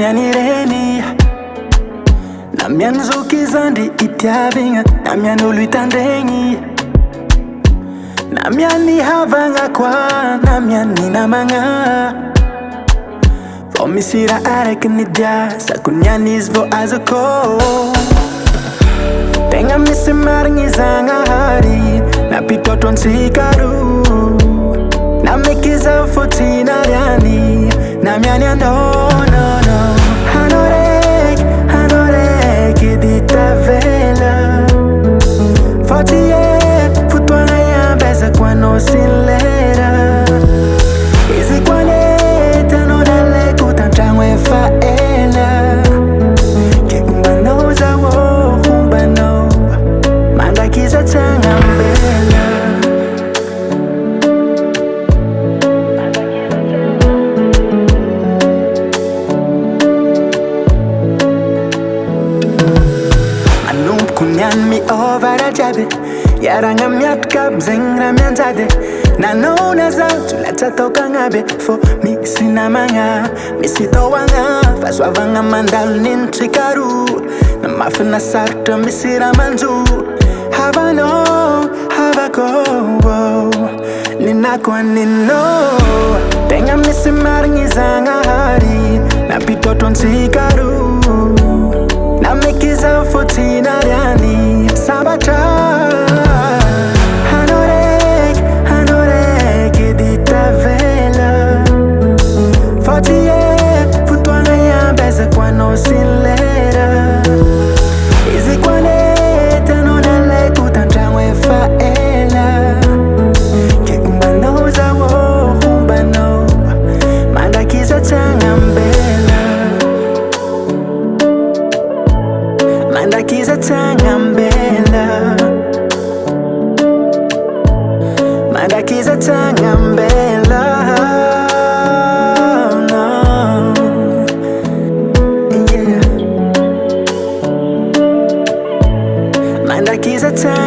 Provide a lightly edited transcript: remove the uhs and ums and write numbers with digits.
mianireny na miany zoky zandry itiavigna na miany olo itandregny na miany havagna koa na miany namagna vao misy raha araiky nidiasako niany izy vao azoko tegna misy marigny Zagnahary nampitotro antsika roa na meky zaho fotsiny ariany na miany andonono Hanao raiky edy tavela Foty fotoagna iambezako anao sy ny lera Izy koa nety anao nalaiko tantragno efa ela Ke ombanao zaho ombanao mandakiza tsagnambela Niany miova raha jiaby Iaragna miatrika aby zegny raha mianjady Nanao na zaho tsy latsa taokagna be Fô misy namagna, misy tahoagna Fahasoavagna mandalo nintsika roa Na mafina sarotra misy raha manjo Havanao, havako Ninako aninao Tegna misy marigny Zagnahary nampitotro antsika roa na meky zaho fotsiny ariany sambatra Hanao raiky edy tavela Foty fotoagna iambezako anao sy ny lera Izy koa nety anao nalaiko tantragno efa ela Ke ombanao zaho ombanao mandakiza tsagnambela Mandakiza tsagnambela Mandakiza tsagnambela no. Yeah. Mandakiza tsagnambela